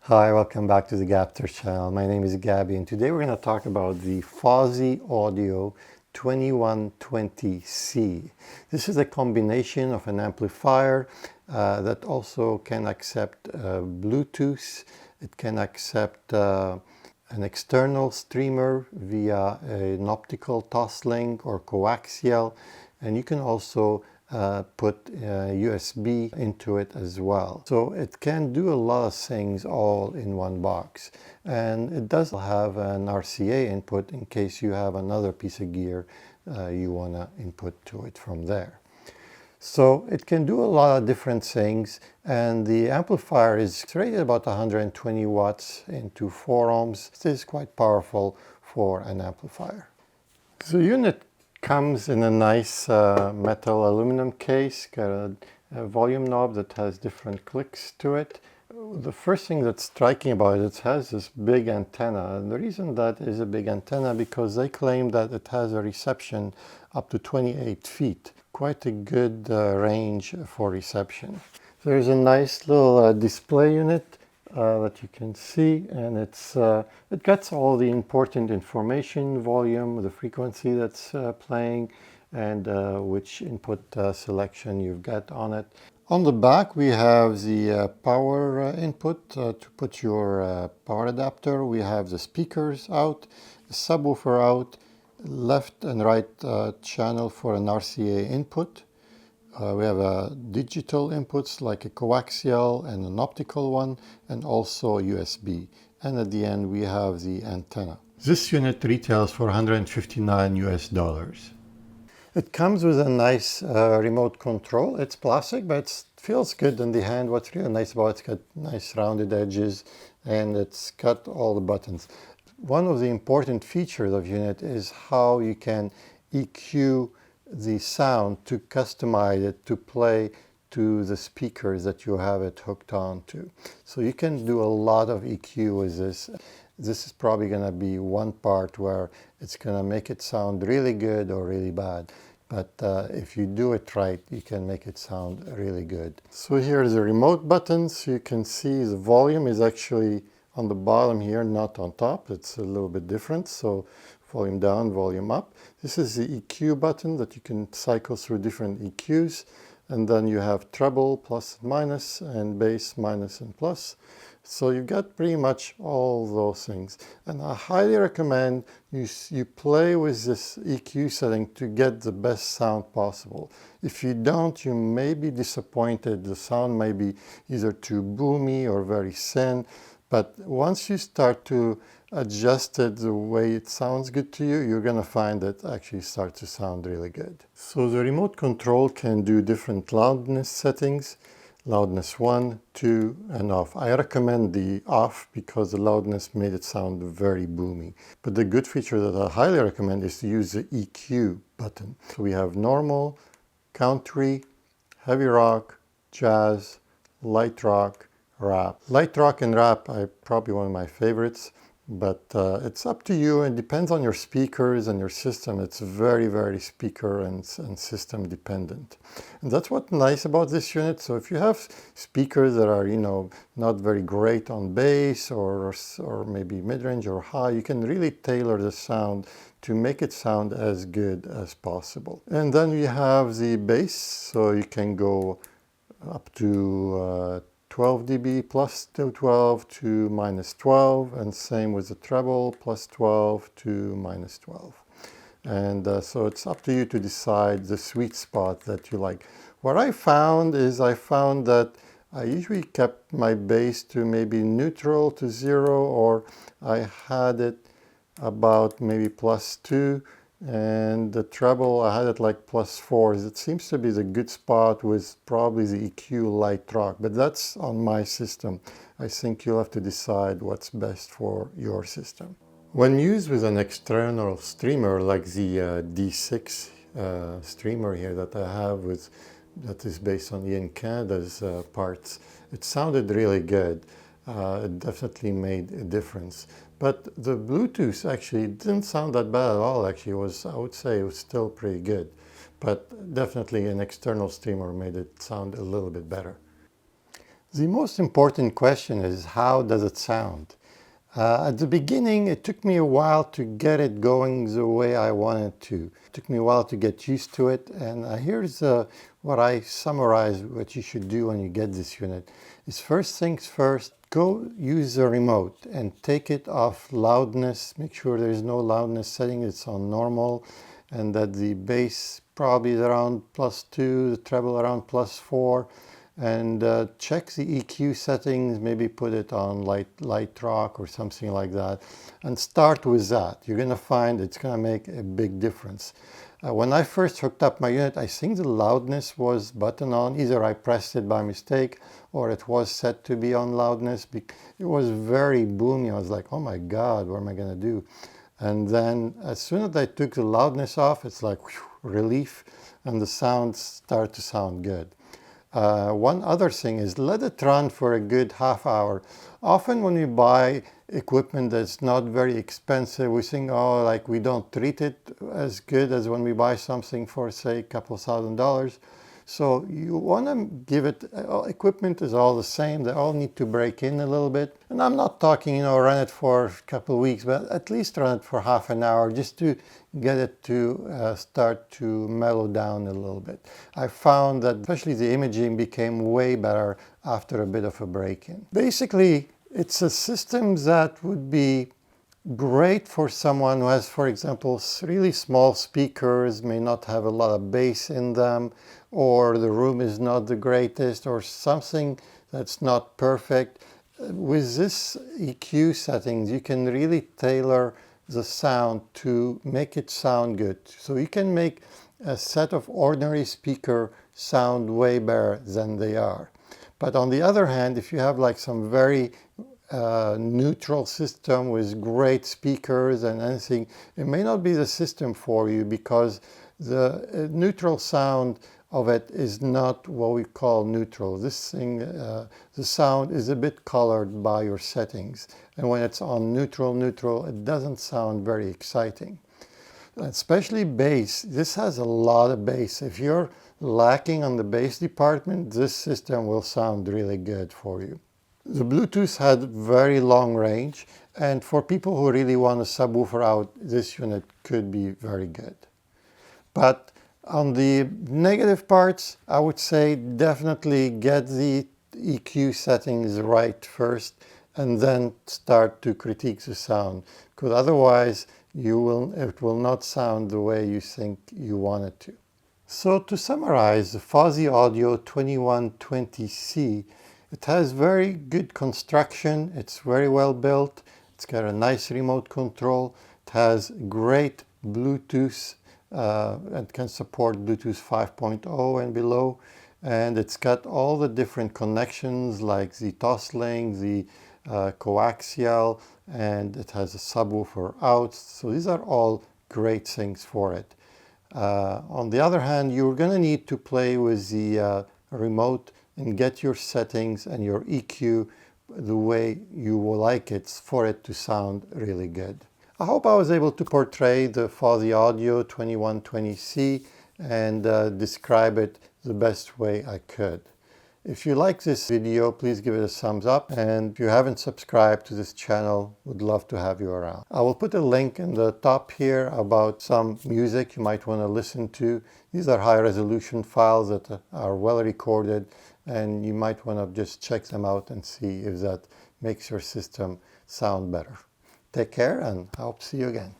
Hi, welcome back to the Gapter channel. My name is Gabby and today we're going to talk about the Fosi Audio 2120C. This is a combination of an amplifier that also can accept Bluetooth. It can accept an external streamer via an optical toslink or coaxial, and you can also put USB into it as well. So it can do a lot of things all in one box. And it does have an RCA input in case you have another piece of gear you want to input to it from there. So it can do a lot of different things, and the amplifier is rated about 120 watts into 4 ohms. This is quite powerful for an amplifier. The unit comes in a nice metal aluminum case, got a volume knob that has different clicks to it. The first thing that's striking about it has this big antenna, and the reason that is a big antenna because they claim that it has a reception up to 28 feet. Quite a good range for reception. There's a nice little display unit that you can see, and it gets all the important information: volume, the frequency that's playing, and which input selection you've got on it. On the back we have the power input to put your power adapter. We have the speakers out, the subwoofer out, left and right channel for an RCA input. We have digital inputs like a coaxial and an optical one, and also USB. And at the end we have the antenna. This unit retails for $159 US. It comes with a nice remote control. It's plastic, but it feels good in the hand. What's really nice about it, it's got nice rounded edges and it's got all the buttons. One of the important features of the unit is how you can EQ the sound to customize it to play to the speakers that you have it hooked on to. So you can do a lot of EQ with this. This is probably going to be one part where it's going to make it sound really good or really bad. But if you do it right, you can make it sound really good. So here's the remote buttons. You can see the volume is actually on the bottom here, not on top. It's a little bit different. So volume down, volume up. This is the EQ button that you can cycle through different EQs. And then you have treble, plus and minus, and bass, minus and plus. So you've got pretty much all those things. And I highly recommend you play with this EQ setting to get the best sound possible. If you don't, you may be disappointed. The sound may be either too boomy or very thin. But once you start to adjust it the way it sounds good to you, you're going to find it actually starts to sound really good. So the remote control can do different loudness settings. Loudness 1, 2, and off. I recommend the off because the loudness made it sound very boomy. But the good feature that I highly recommend is to use the EQ button. So we have normal, country, heavy rock, jazz, light rock, rap. Light rock and rap are probably one of my favorites, but it's up to you and depends on your speakers and your system. It's very, very speaker and system dependent. And that's what's nice about this unit. So if you have speakers that are, not very great on bass or maybe mid-range or high, you can really tailor the sound to make it sound as good as possible. And then we have the bass, so you can go up to 12 dB plus 12 to minus 12, and same with the treble, plus 12 to minus 12. And so it's up to you to decide the sweet spot that you like. What I found that I usually kept my bass to maybe neutral to 0, or I had it about maybe plus 2. And the treble, I had it like plus 4. It seems to be the good spot with probably the EQ light rock, but that's on my system. I think you'll have to decide what's best for your system. When used with an external streamer like the D6 streamer here that I have that is based on Ian Canada's parts, it sounded really good. It definitely made a difference. But the Bluetooth actually didn't sound that bad at all. Actually, I would say it was still pretty good. But definitely an external streamer made it sound a little bit better. The most important question is, how does it sound? At the beginning, it took me a while to get it going the way I wanted to. It took me a while to get used to it, and here's what I summarize what you should do when you get this unit. Is first things first, go use the remote and take it off loudness. Make sure there's no loudness setting, it's on normal, and that the bass probably is around +2, the treble around +4. And check the EQ settings, maybe put it on light rock or something like that, and start with that. You're going to find it's going to make a big difference. When I first hooked up my unit, I think the loudness was button on. Either I pressed it by mistake or it was set to be on loudness. It was very boomy. I was like, oh my God, what am I going to do? And then as soon as I took the loudness off, it's like whew, relief, and the sounds start to sound good. One other thing is let it run for a good half hour. Often when we buy equipment that's not very expensive, we think, oh, like we don't treat it as good as when we buy something for, say, a couple $1,000s. So you want to give it, equipment is all the same. They all need to break in a little bit. And I'm not talking, run it for a couple of weeks, but at least run it for half an hour just to get it to start to mellow down a little bit. I found that especially the imaging became way better after a bit of a break-in. Basically, it's a system that would be great for someone who has, for example, really small speakers, may not have a lot of bass in them, or the room is not the greatest, or something that's not perfect. With this EQ settings, you can really tailor the sound to make it sound good. So you can make a set of ordinary speakers sound way better than they are. But on the other hand, if you have like some very neutral system with great speakers and anything, it may not be the system for you, because the neutral sound of it is not what we call neutral. This thing, the sound is a bit colored by your settings, and when it's on neutral, it doesn't sound very exciting. Especially bass. This has a lot of bass. If you're lacking on the bass department, this system will sound really good for you. The Bluetooth had very long range, and for people who really want a subwoofer out, this unit could be very good. But on the negative parts, I would say definitely get the EQ settings right first and then start to critique the sound, because otherwise it will not sound the way you think you want it to. So to summarize, the Fosi Audio 2120C, it has very good construction, it's very well built, it's got a nice remote control, it has great Bluetooth, and can support Bluetooth 5.0 and below, and it's got all the different connections like the Toslink, the coaxial, and it has a subwoofer out, so these are all great things for it. On the other hand, you're going to need to play with the remote and get your settings and your EQ the way you will like it for it to sound really good. I hope I was able to portray the Fosi Audio 2120C and describe it the best way I could. If you like this video, please give it a thumbs up, and if you haven't subscribed to this channel, would love to have you around. I will put a link in the top here about some music you might want to listen to. These are high resolution files that are well recorded, and you might want to just check them out and see if that makes your system sound better. Take care, and I hope to see you again.